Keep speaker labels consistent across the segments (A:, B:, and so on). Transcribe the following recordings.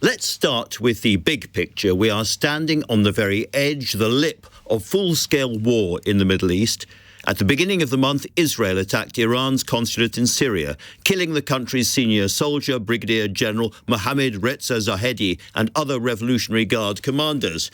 A: Let's start with the big picture. We are standing on the very edge, the lip of full-scale war in the Middle East. At the beginning of the month, Israel attacked Iran's consulate in Syria, killing the country's senior soldier, Brigadier General Mohammad Reza Zahedi, and other Revolutionary Guard commanders.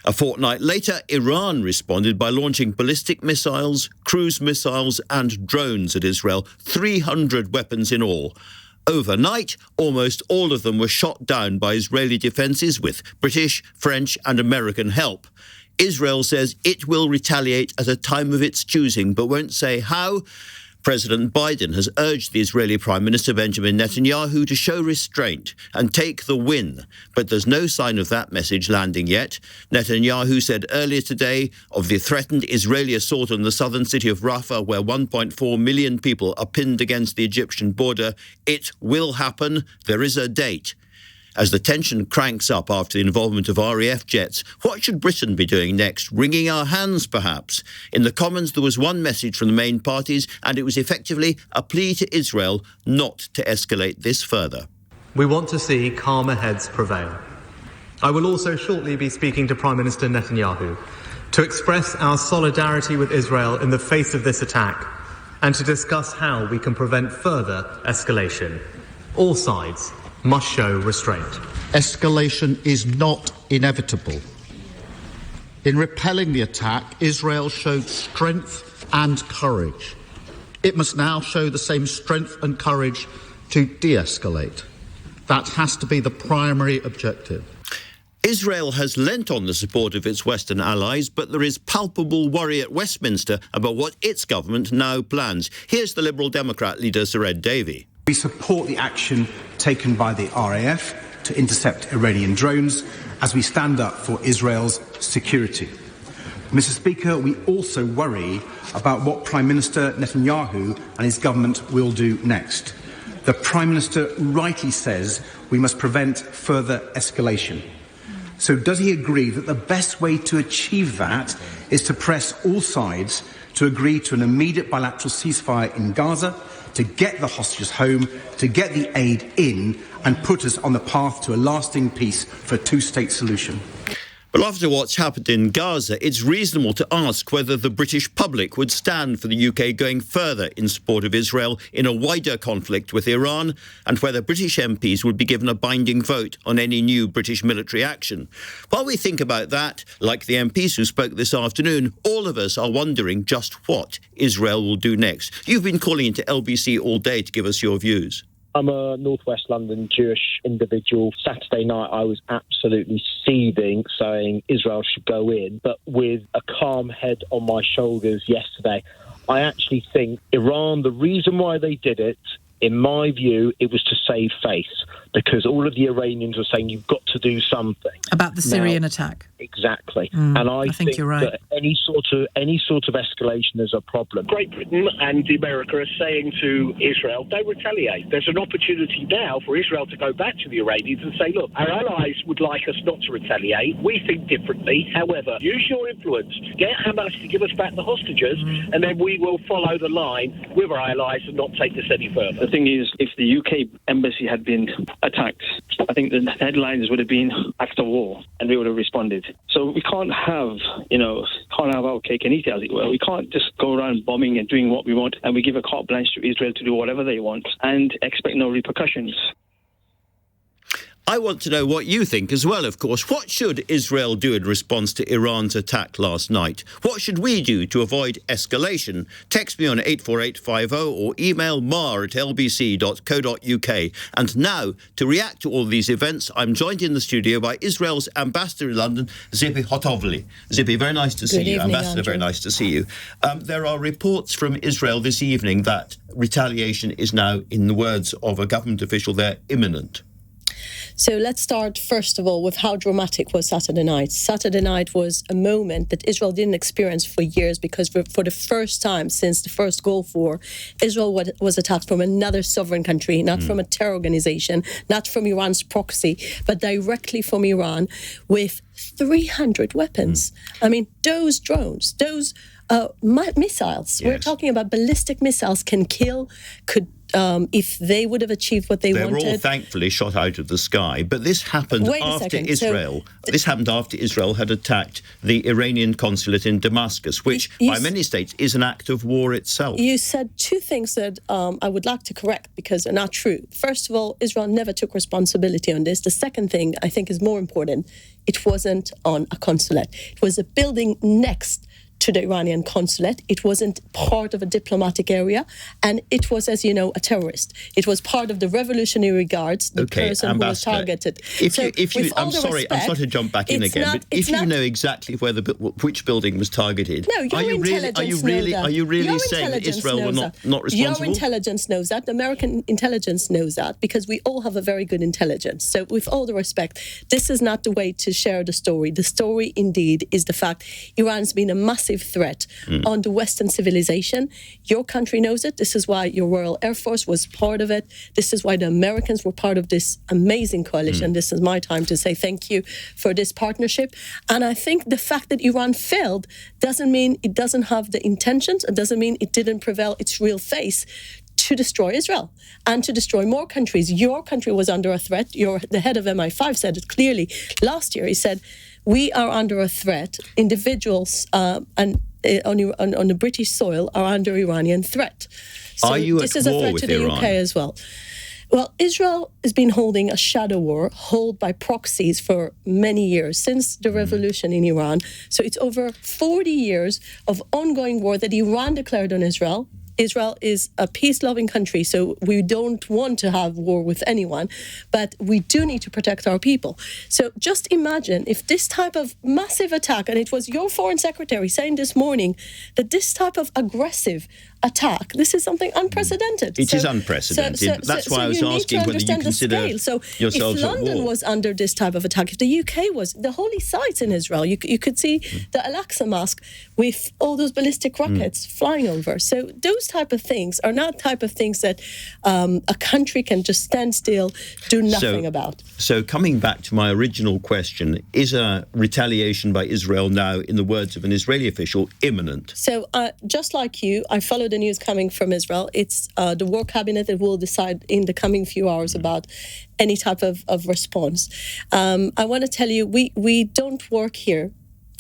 A: A fortnight later, Iran responded by launching ballistic missiles, cruise missiles, and drones at Israel, 300 weapons in all. Overnight, almost all of them were shot down by Israeli defences with British, French and American help. Israel says it will retaliate at a time of its choosing, but won't say how. President Biden has urged the Israeli Prime Minister Benjamin Netanyahu to show restraint and take the win, but there's no sign of that message landing yet. Netanyahu said earlier today of the threatened Israeli assault on the southern city of Rafah, where 1.4 million people are pinned against the Egyptian border, it will happen. There is a date. As the tension cranks up after the involvement of RAF jets, what should Britain be doing next? Wringing our hands, perhaps? In the Commons, there was one message from the main parties, and it was effectively a plea to Israel not to escalate this further.
B: We want to see calmer heads prevail. I will also shortly be speaking to Prime Minister Netanyahu to express our solidarity with Israel in the face of this attack and to discuss how we can prevent further escalation. All sides must show restraint.
C: Escalation is not inevitable. In repelling the attack, Israel showed strength and courage. It must now show the same strength and courage to de-escalate. That has to be the primary objective.
A: Israel has lent on the support of its Western allies, but there is palpable worry at Westminster about what its government now plans. Here's the Liberal Democrat leader, Sir Ed Davey.
D: We support the action taken by the RAF to intercept Iranian drones as we stand up for Israel's security. Mr. Speaker, we also worry about what Prime Minister Netanyahu and his government will do next. The Prime Minister rightly says we must prevent further escalation. So does he agree that the best way to achieve that is to press all sides to agree to an immediate bilateral ceasefire in Gaza, to get the hostages home, to get the aid in, and put us on the path to a lasting peace for a two-state solution?
A: Well, after what's happened in Gaza, it's reasonable to ask whether the British public would stand for the UK going further in support of Israel in a wider conflict with Iran, and whether British MPs would be given a binding vote on any new British military action. While we think about that, like the MPs who spoke this afternoon, all of us are wondering just what Israel will do next. You've been calling into LBC all day to give us your views.
E: I'm a Northwest London Jewish individual. Saturday night, I was absolutely seething, saying Israel should go in. But with a calm head on my shoulders yesterday, I actually think Iran, the reason why they did it, in my view, it was to save face, because all of the Iranians were saying you've got to do something.
F: About the Syrian attack.
E: Exactly. And I think
F: you're right.
E: that any sort of escalation is a problem.
G: Great Britain and America are saying to Israel, don't retaliate. There's an opportunity now for Israel to go back to the Iranians and say, look, our allies would like us not to retaliate. We think differently. However, use your influence. Get Hamas to give us back the hostages, and then we will follow the line with our allies and not take this any further.
H: The thing is, if the UK embassy had been attacked, I think the headlines would have been act of war, and we would have responded. So we can't have our cake and eat it, as it were. We can't just go around bombing and doing what we want, and we give a carte blanche to Israel to do whatever they want and expect no repercussions.
A: I want to know what you think as well, of course. What should Israel do in response to Iran's attack last night? What should we do to avoid escalation? Text me on 84850 or email mar@lbc.co.uk. And now, to react to all these events, I'm joined in the studio by Israel's ambassador in London, Tzipi Hotovely. Tzipi, very nice to see you. Ambassador, Andrew. Very nice to see you. There are reports from Israel this evening that retaliation is now, in the words of a government official there, imminent.
I: So let's start, first of all, with how dramatic was Saturday night. Saturday night was a moment that Israel didn't experience for years, because for the first time since the first Gulf War, Israel was attacked from another sovereign country, not from a terror organization, not from Iran's proxy, but directly from Iran with 300 weapons. I mean, those drones, those missiles, we're talking about ballistic missiles, can kill, could if they would have achieved what they wanted.
A: They were all thankfully shot out of the sky. But this happened after Israel. This happened after Israel had attacked the Iranian consulate in Damascus, which by many states is an act of war itself.
I: You said two things that I would like to correct because they're not true. First of all, Israel never took responsibility on this. The second thing I think is more important. It wasn't on a consulate. It was a building next to the Iranian consulate. It wasn't part of a diplomatic area, and it was, as you know, a terrorist. It was part of the Revolutionary Guards, the person who was targeted.
A: I'm sorry to jump back in again, but if you know exactly where which building was targeted,
I: are you
A: really saying that Israel were not responsible?
I: Your intelligence knows that. The American intelligence knows that, because we all have a very good intelligence. So with all the respect, this is not the way to share the story. The story, indeed, is the fact Iran's been a massive threat on the Western civilization. Your country knows it. This is why your Royal Air Force was part of it. This is why the Americans were part of this amazing coalition. This is my time to say thank you for this partnership. And I think the fact that Iran failed doesn't mean it doesn't have the intentions. It doesn't mean it didn't prevail its real face to destroy Israel and to destroy more countries. Your country was under a threat. The head of MI5 said it clearly last year. He said, we are under a threat. Individuals on the British soil are under Iranian threat. So
A: are you
I: this is a threat to the
A: Iran?
I: UK as well. Well, Israel has been holding a shadow war, held by proxies for many years, since the revolution in Iran. So it's over 40 years of ongoing war that Iran declared on Israel. Israel is a peace-loving country, so we don't want to have war with anyone, but we do need to protect our people. So just imagine if this type of massive attack, and it was your foreign secretary saying this morning that this type of aggressive attack, this is something unprecedented.
A: It is unprecedented. That's why I was asking whether you consider yourselves
I: if London
A: at war.
I: was under this type of attack, if the UK was, the holy sites in Israel, you could see the Al-Aqsa Mosque with all those ballistic rockets flying over. So those type of things are not type of things that a country can just stand still, do nothing about.
A: So coming back to my original question, is a retaliation by Israel now, in the words of an Israeli official, imminent?
I: So just like you, I follow the news coming from Israel. It's the war cabinet that will decide in the coming few hours about any type of response. I want to tell you, we don't work here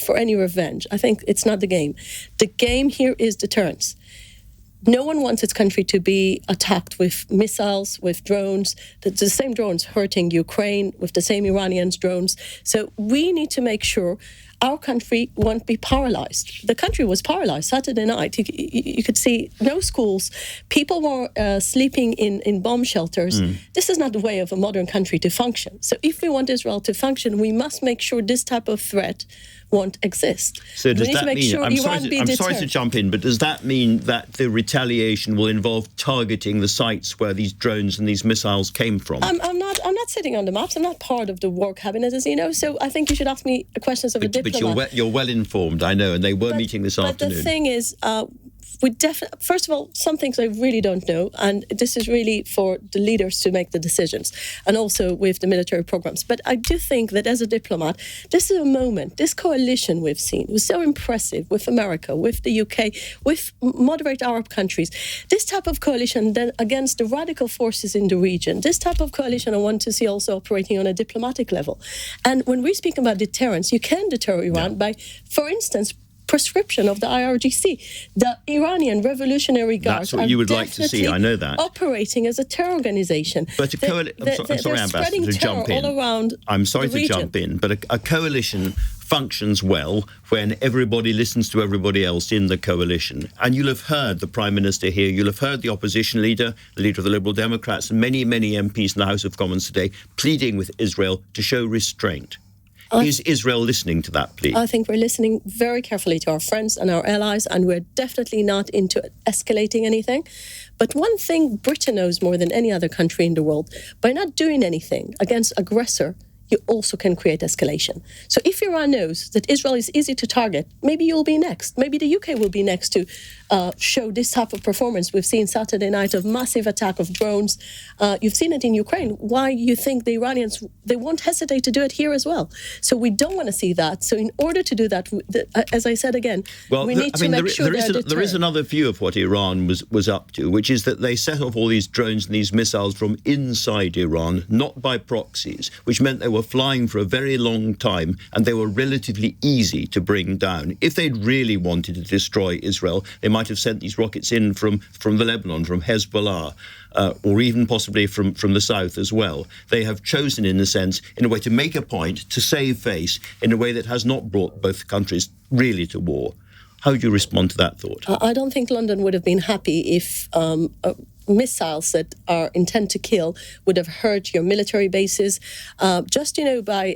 I: for any revenge. I think it's not the game. The game here is deterrence. No one wants its country to be attacked with missiles, with drones, the same drones hurting Ukraine, with the same Iranian drones. So we need to make sure our country won't be paralyzed. The country was paralyzed Saturday night. You could see no schools. People were sleeping in bomb shelters. This is not the way of a modern country to function. So if we want Israel to function, we must make sure this type of threat won't exist.
A: So does that mean, I'm sorry to jump in, but does that mean that the retaliation will involve targeting the sites where these drones and these missiles came from?
I: I'm not sitting on the maps. I'm not part of the war cabinet, as you know. So I think you should ask me questions of a diplomat.
A: But you're well informed, I know, and they were meeting this afternoon.
I: But the thing is, first of all, some things I really don't know, and this is really for the leaders to make the decisions, and also with the military programs. But I do think that as a diplomat, this is a moment, this coalition we've seen was so impressive with America, with the UK, with moderate Arab countries. This type of coalition then against the radical forces in the region, this type of coalition I want to see also operating on a diplomatic level. And when we speak about deterrence, you can deter Iran by, for instance, prescription of the IRGC. The Iranian Revolutionary Guards
A: That's what you would like to see, I know that.
I: Operating as a terror organization.
A: But I'm sorry, Ambassador, to jump in. I'm sorry to jump in, but a coalition functions well when everybody listens to everybody else in the coalition. And you'll have heard the Prime Minister here, you'll have heard the opposition leader, the leader of the Liberal Democrats, and many, many MPs in the House of Commons today pleading with Israel to show restraint. Is Israel listening to that plea?
I: I think we're listening very carefully to our friends and our allies, and we're definitely not into escalating anything. But one thing Britain knows more than any other country in the world, by not doing anything against aggressor, you also can create escalation. So if Iran knows that Israel is easy to target, maybe you'll be next. Maybe the UK will be next to show this type of performance. We've seen Saturday night of massive attack of drones. You've seen it in Ukraine. Why you think the Iranians, they won't hesitate to do it here as well? So we don't want to see that. So in order to do that, as I said again, we need to make sure
A: there is another view of what Iran was up to, which is that they set off all these drones and these missiles from inside Iran, not by proxies, which meant they were flying for a very long time and they were relatively easy to bring down. If they'd really wanted to destroy Israel, they might have sent these rockets in from the Lebanon, from Hezbollah, or even possibly from the south as well. They have chosen, in a sense, in a way to make a point, to save face, in a way that has not brought both countries really to war. How would you respond to that thought?
I: I don't think London would have been happy if missiles that are intent to kill would have hurt your military bases. Just, by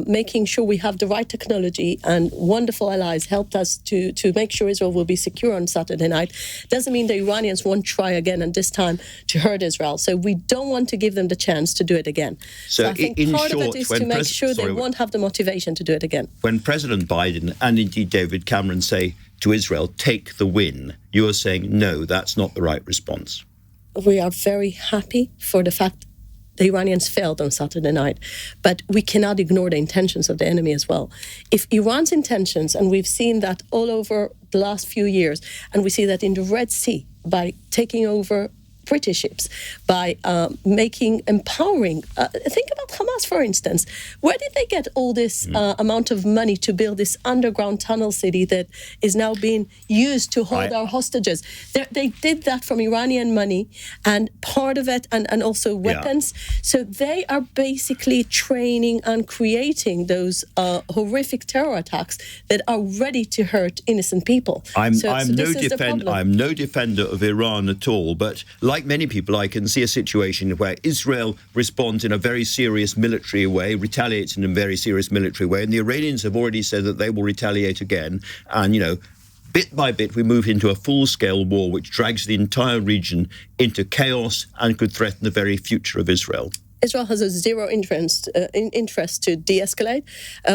I: making sure we have the right technology, and wonderful allies helped us to make sure Israel will be secure on Saturday night, doesn't mean the Iranians won't try again, and this time to hurt Israel. So we don't want to give them the chance to do it again. So I think part of it is to make sure they won't have the motivation to do it again.
A: When President Biden and indeed David Cameron say to Israel, take the win, you are saying, no, that's not the right response.
I: We are very happy for the fact the Iranians failed on Saturday night, but we cannot ignore the intentions of the enemy as well. If Iran's intentions, and we've seen that all over the last few years, and we see that in the Red Sea, by taking over British ships, by empowering. Think about Hamas, for instance. Where did they get all this amount of money to build this underground tunnel city that is now being used to hold our hostages? They did that from Iranian money, and part of it, and also weapons. Yeah. So they are basically training and creating those horrific terror attacks that are ready to hurt innocent people.
A: I'm no defender of Iran at all, but like many people, I can see a situation where Israel responds in a very serious military way, retaliates in a very serious military way, and the Iranians have already said that they will retaliate again. And, bit by bit, we move into a full-scale war which drags the entire region into chaos and could threaten the very future of Israel.
I: Israel has a zero interest to de-escalate.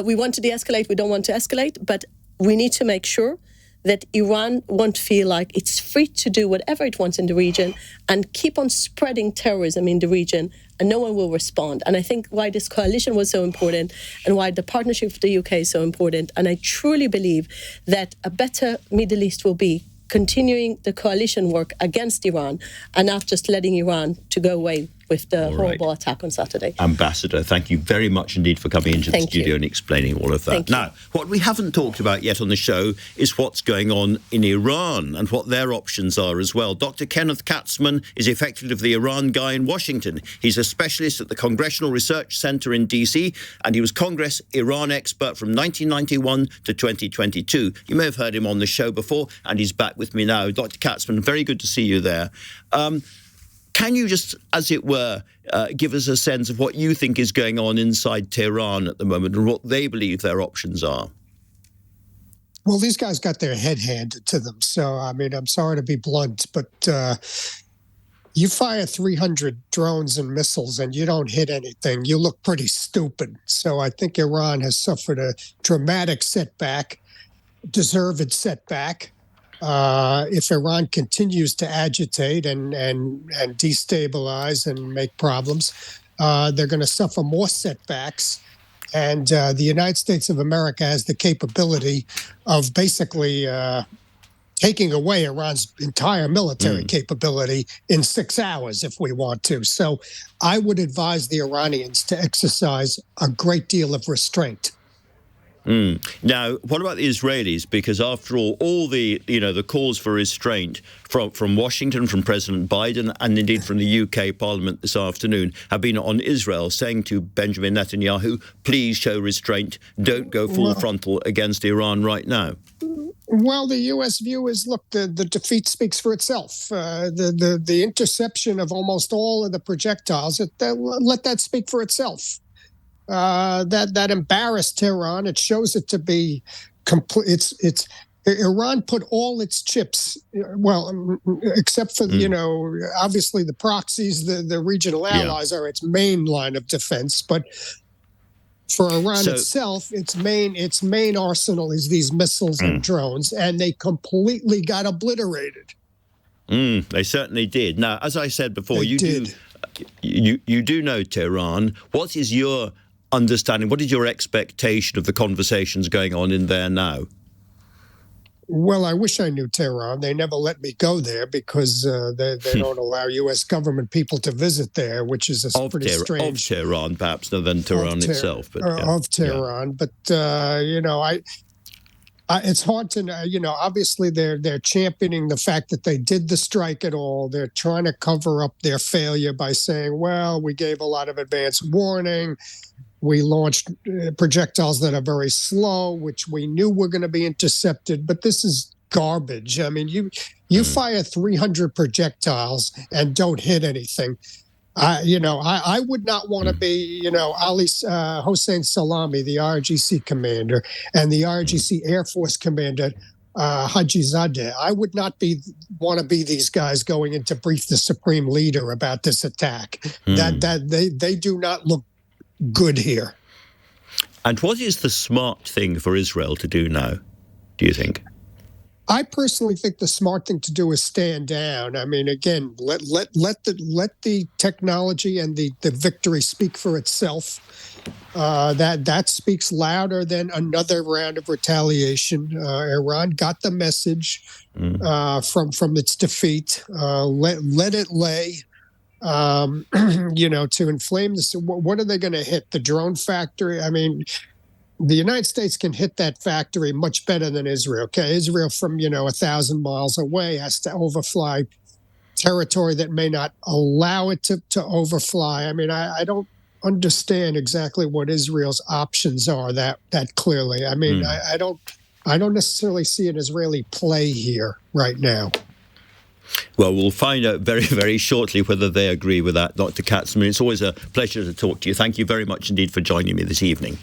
I: We want to de-escalate, we don't want to escalate, but we need to make sure that Iran won't feel like it's free to do whatever it wants in the region and keep on spreading terrorism in the region, and no one will respond. And I think why this coalition was so important and why the partnership with the UK is so important. And I truly believe that a better Middle East will be continuing the coalition work against Iran and not just letting Iran to go away with the horrible attack on Saturday.
A: Ambassador, thank you very much indeed for coming into the studio and explaining all of that. Now, what we haven't talked about yet on the show is what's going on in Iran and what their options are as well. Dr. Kenneth Katzman is effectively the Iran guy in Washington. He's a specialist at the Congressional Research Center in D.C., and he was Congress Iran expert from 1991 to 2022. You may have heard him on the show before, and he's back with me now. Dr. Katzman, very good to see you there. Can you just, as it were, give us a sense of what you think is going on inside Tehran at the moment and what they believe their options are?
F: Well, these guys got their head handed to them. So, I'm sorry to be blunt, but you fire 300 drones and missiles and you don't hit anything, you look pretty stupid. So I think Iran has suffered a dramatic setback, deserved setback. If Iran continues to agitate and destabilize and make problems, they're going to suffer more setbacks. And the United States of America has the capability of basically taking away Iran's entire military capability in 6 hours if we want to. So I would advise the Iranians to exercise a great deal of restraint.
A: Now, what about the Israelis? Because after all the calls for restraint from Washington, from President Biden, and indeed from the UK Parliament this afternoon have been on Israel, saying to Benjamin Netanyahu, please show restraint, don't go full frontal against Iran right now.
F: Well, the U.S. view is, look, the defeat speaks for itself. The interception of almost all of the projectiles, let that speak for itself. That embarrassed Tehran. It shows it to be complete. It's Iran put all its chips, except for obviously the proxies, the regional allies are its main line of defense. But For Iran itself, its main arsenal is these missiles and drones, and they completely got obliterated.
A: They certainly did. Now, as I said before, you do know Tehran. What is your understanding? What is your expectation of the conversations going on in there now?
F: Well, I wish I knew Tehran. They never let me go there because they don't allow U.S. government people to visit there, which is pretty strange.
A: Of Tehran, perhaps, than Tehran itself. But,
F: of Tehran. But, it's hard to know. Obviously, they're championing the fact that they did the strike at all. They're trying to cover up their failure by saying, well, we gave a lot of advance warning. We launched projectiles that are very slow, which we knew were going to be intercepted. But this is garbage. I mean, you fire 300 projectiles and don't hit anything. I would not want to be, Ali Hossein Salami, the RGC commander, and the RGC Air Force commander, Hajizadeh. I would not want to be these guys going in to brief the supreme leader about this attack. That they do not look good here.
A: And what is the smart thing for Israel to do now, do you think?
F: I personally think the smart thing to do is stand down. I mean, again, let the technology and the victory speak for itself. That speaks louder than another round of retaliation. Iran got the message from its defeat. Let it lay. To inflame this. What are they going to hit? The drone factory? I mean, the United States can hit that factory much better than Israel. Okay, Israel from 1,000 miles away has to overfly territory that may not allow it to overfly. I mean, I don't understand exactly what Israel's options are that clearly. I mean, I don't necessarily see an Israeli play here right now.
A: Well, we'll find out very, very shortly whether they agree with that, Dr. Katzman. It's always a pleasure to talk to you. Thank you very much indeed for joining me this evening.